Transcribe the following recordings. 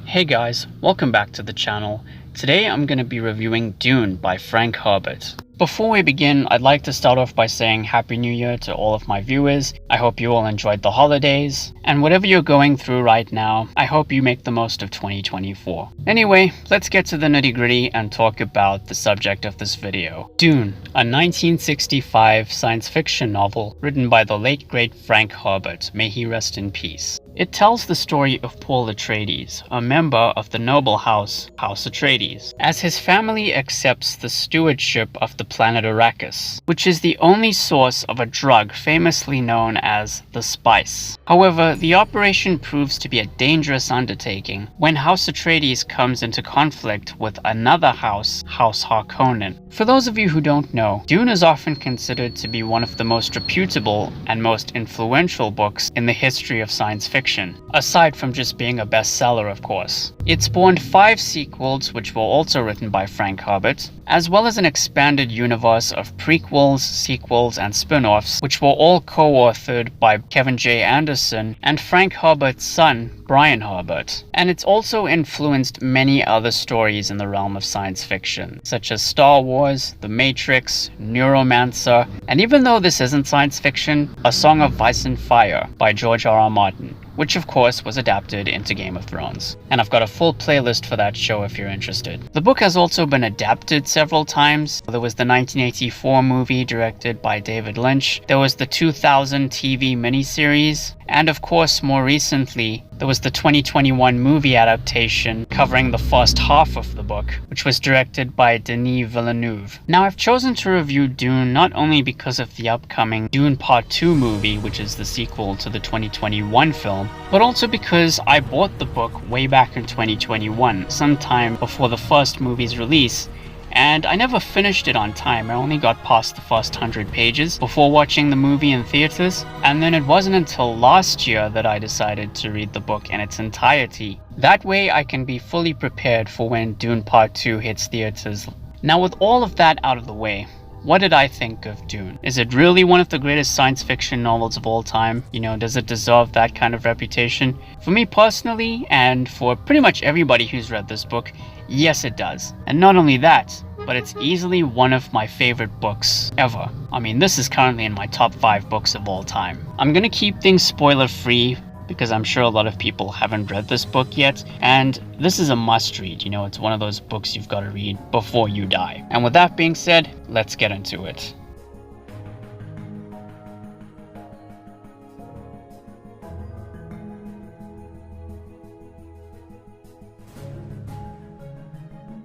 Hey guys, welcome back to the channel. Today I'm going to be reviewing Dune by Frank Herbert. Before we begin, I'd like to start off by saying Happy New Year to all of my viewers. I hope you all enjoyed the holidays, and whatever you're going through right now, I hope you make the most of 2024. Anyway, let's get to the nitty-gritty and talk about the subject of this video. Dune, a 1965 science fiction novel written by the late great Frank Herbert, may he rest in peace. It tells the story of Paul Atreides, a member of the noble House Atreides, as his family accepts the stewardship of the planet Arrakis, which is the only source of a drug famously known as the spice. However, the operation proves to be a dangerous undertaking when House Atreides comes into conflict with another House Harkonnen. For those of you who don't know, Dune is often considered to be one of the most reputable and most influential books in the history of science fiction, aside from just being a bestseller, of course. It spawned 5 sequels, which were also written by Frank Herbert, as well as an expanded universe of prequels, sequels, and spin-offs, which were all co-authored by Kevin J. Anderson and Frank Herbert's son, Brian Herbert. And it's also influenced many other stories in the realm of science fiction, such as Star Wars, The Matrix, Neuromancer, and even though this isn't science fiction, A Song of Ice and Fire by George R.R. Martin, which of course was adapted into Game of Thrones. And I've got a full playlist for that show if you're interested. The book has also been adapted several times. There was the 1984 movie directed by David Lynch. There was the 2000 TV miniseries. And of course, more recently, there was the 2021 movie adaptation covering the first half of the book, which was directed by Denis Villeneuve. Now, I've chosen to review Dune not only because of the upcoming Dune Part 2 movie, which is the sequel to the 2021 film, but also because I bought the book way back in 2021, sometime before the first movie's release, and I never finished it on time. I only got past the first 100 pages before watching the movie in theaters, and then it wasn't until last year that I decided to read the book in its entirety. That way I can be fully prepared for when Dune Part 2 hits theaters. Now, with all of that out of the way, what did I think of Dune? Is it really one of the greatest science fiction novels of all time? You know, does it deserve that kind of reputation? For me personally, and for pretty much everybody who's read this book, yes it does. And not only that, but it's easily one of my favorite books ever. I mean, this is currently in my top 5 books of all time. I'm gonna keep things spoiler free because I'm sure a lot of people haven't read this book yet, and this is a must read. You know, it's one of those books you've got to read before you die. And with that being said, let's get into it.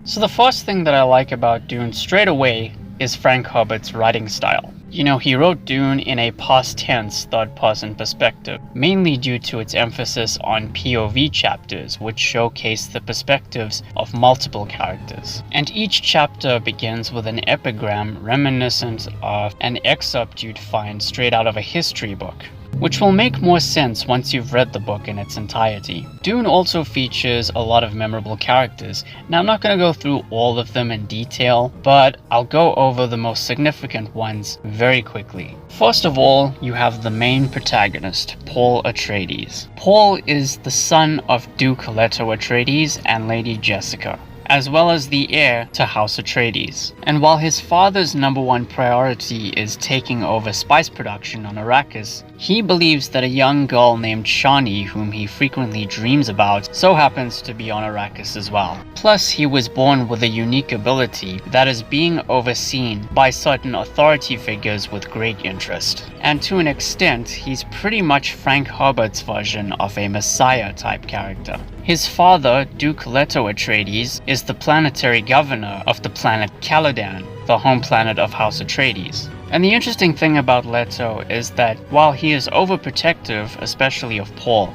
So the first thing that I like about Dune straight away is Frank Herbert's writing style. You know, he wrote Dune in a past tense third-person perspective, mainly due to its emphasis on POV chapters, which showcase the perspectives of multiple characters. And each chapter begins with an epigram reminiscent of an excerpt you'd find straight out of a history book, which will make more sense once you've read the book in its entirety. Dune also features a lot of memorable characters. Now, I'm not going to go through all of them in detail, but I'll go over the most significant ones very quickly. First of all, you have the main protagonist, Paul Atreides. Paul is the son of Duke Leto Atreides and Lady Jessica, as well as the heir to House Atreides. And while his father's #1 priority is taking over spice production on Arrakis, he believes that a young girl named Shani, whom he frequently dreams about, so happens to be on Arrakis as well. Plus, he was born with a unique ability that is being overseen by certain authority figures with great interest. And to an extent, he's pretty much Frank Herbert's version of a Messiah-type character. His father, Duke Leto Atreides, is the planetary governor of the planet Caladan, the home planet of House Atreides. And the interesting thing about Leto is that while he is overprotective, especially of Paul,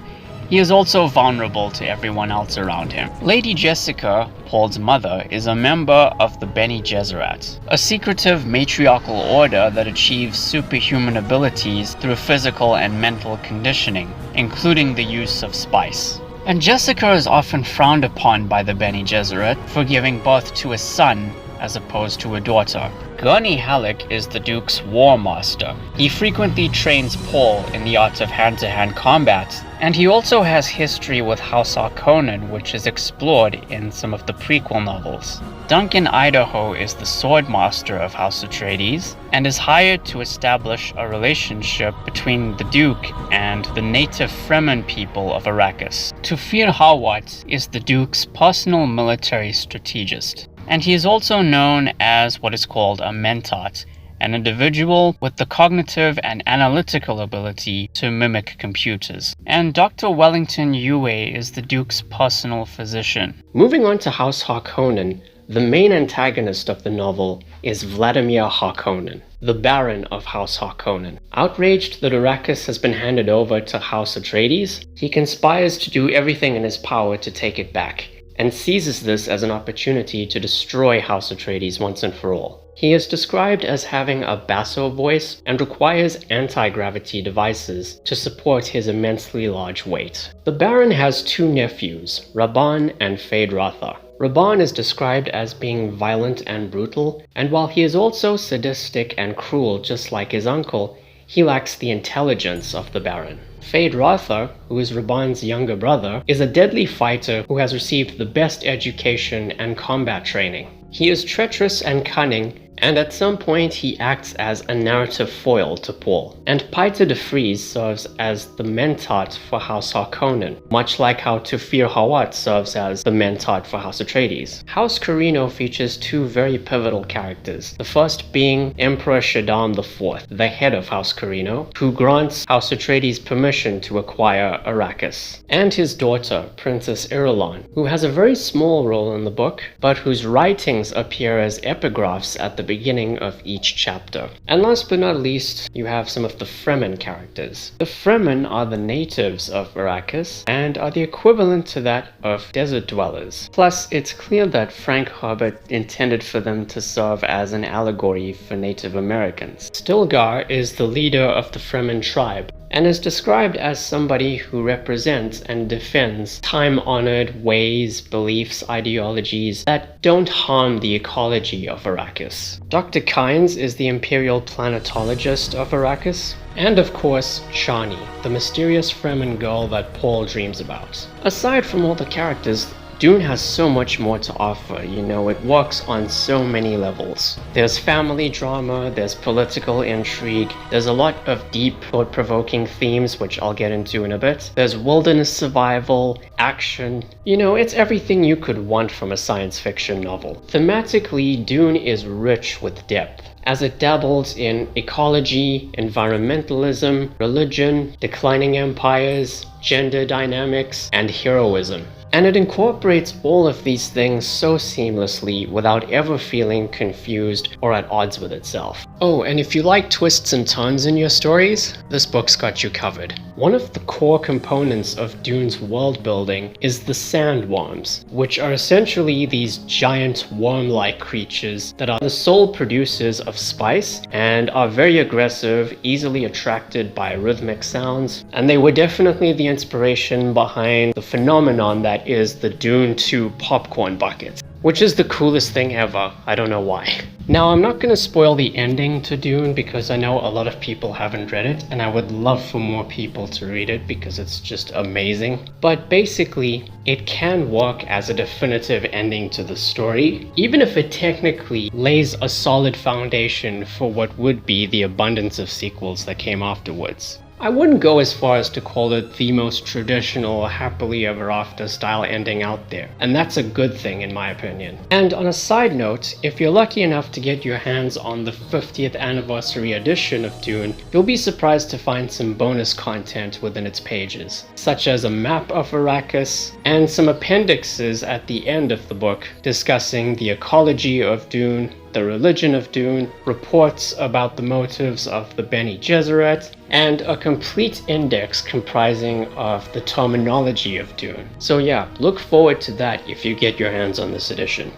he is also vulnerable to everyone else around him. Lady Jessica, Paul's mother, is a member of the Bene Gesserit, a secretive matriarchal order that achieves superhuman abilities through physical and mental conditioning, including the use of spice. And Jessica is often frowned upon by the Bene Gesserit for giving birth to a son as opposed to a daughter. Gurney Halleck is the Duke's war master. He frequently trains Paul in the art of hand-to-hand combat, and he also has history with House Harkonnen, which is explored in some of the prequel novels. Duncan Idaho is the sword master of House Atreides, and is hired to establish a relationship between the Duke and the native Fremen people of Arrakis. Tufir Hawat is the Duke's personal military strategist, and he is also known as what is called a mentat, an individual with the cognitive and analytical ability to mimic computers. And Dr. Wellington Yue is the Duke's personal physician. Moving on to House Harkonnen, the main antagonist of the novel is Vladimir Harkonnen, the Baron of House Harkonnen. Outraged that Arrakis has been handed over to House Atreides, he conspires to do everything in his power to take it back, and seizes this as an opportunity to destroy House Atreides once and for all. He is described as having a basso voice and requires anti-gravity devices to support his immensely large weight. The Baron has two nephews, Rabban and Feyd-Rautha. Rabban is described as being violent and brutal, and while he is also sadistic and cruel just like his uncle, he lacks the intelligence of the Baron. Feyd-Rautha, who is Rabban's younger brother, is a deadly fighter who has received the best education and combat training. He is treacherous and cunning, and at some point he acts as a narrative foil to Paul. And Paita de Vries serves as the mentat for House Harkonnen, much like how Tufir Hawat serves as the mentat for House Atreides. House Carino features two very pivotal characters, the first being Emperor Shaddam IV, the head of House Carino, who grants House Atreides permission to acquire Arrakis, and his daughter, Princess Irulan, who has a very small role in the book, but whose writings appear as epigraphs at the beginning of each chapter. And last but not least, you have some of the Fremen characters. The Fremen are the natives of Arrakis and are the equivalent to that of desert dwellers. Plus, it's clear that Frank Herbert intended for them to serve as an allegory for Native Americans. Stilgar is the leader of the Fremen tribe, and is described as somebody who represents and defends time-honored ways, beliefs, ideologies that don't harm the ecology of Arrakis. Dr. Kynes is the imperial planetologist of Arrakis, and of course, Shani, the mysterious Fremen girl that Paul dreams about. Aside from all the characters, Dune has so much more to offer, it works on so many levels. There's family drama, there's political intrigue, there's a lot of deep, thought-provoking themes, which I'll get into in a bit. There's wilderness survival, action, it's everything you could want from a science fiction novel. Thematically, Dune is rich with depth, as it dabbles in ecology, environmentalism, religion, declining empires, gender dynamics, and heroism. And it incorporates all of these things so seamlessly without ever feeling confused or at odds with itself. Oh, and if you like twists and turns in your stories, this book's got you covered. One of the core components of Dune's world building is the sandworms, which are essentially these giant worm-like creatures that are the sole producers of spice and are very aggressive, easily attracted by rhythmic sounds, and they were definitely the inspiration behind the phenomenon that is the Dune 2 popcorn bucket, which is the coolest thing ever. I don't know why. Now, I'm not going to spoil the ending to Dune because I know a lot of people haven't read it, and I would love for more people to read it because it's just amazing. But basically, it can work as a definitive ending to the story, even if it technically lays a solid foundation for what would be the abundance of sequels that came afterwards. I wouldn't go as far as to call it the most traditional happily ever after style ending out there, and that's a good thing in my opinion. And on a side note, if you're lucky enough to get your hands on the 50th anniversary edition of Dune, you'll be surprised to find some bonus content within its pages, such as a map of Arrakis and some appendixes at the end of the book discussing the ecology of Dune, the religion of Dune, reports about the motives of the Bene Gesserit, and a complete index comprising of the terminology of Dune. So yeah, look forward to that if you get your hands on this edition.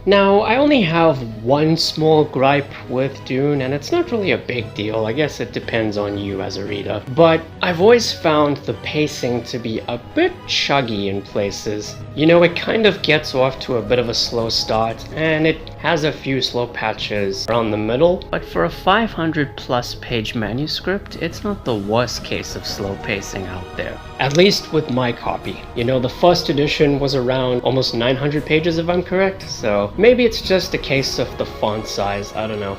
Now, I only have one small gripe with Dune, and it's not really a big deal. I guess it depends on you as a reader. But I've always found the pacing to be a bit chuggy in places. You know, it kind of gets off to a bit of a slow start, and it has a few slow patches around the middle. But for a 500+ page manuscript, it's not the worst case of slow pacing out there. At least with my copy. You know, the first edition was around almost 900 pages if I'm correct, so maybe it's just a case of the font size, I don't know.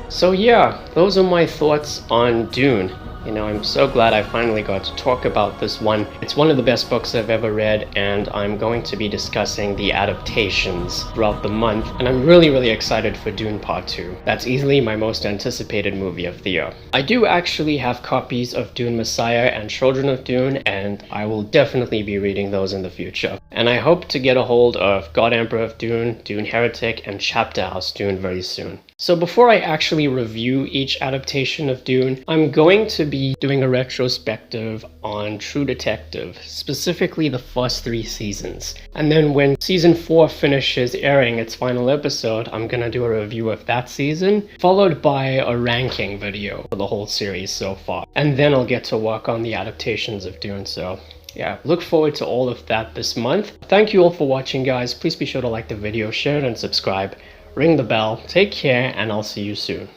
So yeah, those are my thoughts on Dune. You know, I'm so glad I finally got to talk about this one. It's one of the best books I've ever read, and I'm going to be discussing the adaptations throughout the month, and I'm really excited for Dune Part 2. That's easily my most anticipated movie of the year. I do actually have copies of Dune Messiah and Children of Dune, and I will definitely be reading those in the future. And I hope to get a hold of God Emperor of Dune, Dune Heretic, and Chapter House Dune very soon. So before I actually review each adaptation of Dune, I'm going to be doing a retrospective on True Detective, specifically the first 3 seasons. And then when season 4 finishes airing its final episode, I'm gonna do a review of that season, followed by a ranking video for the whole series so far. And then I'll get to work on the adaptations of Dune, so yeah, look forward to all of that this month. Thank you all for watching, guys. Please be sure to like the video, share it, and subscribe. Ring the bell, take care, and I'll see you soon.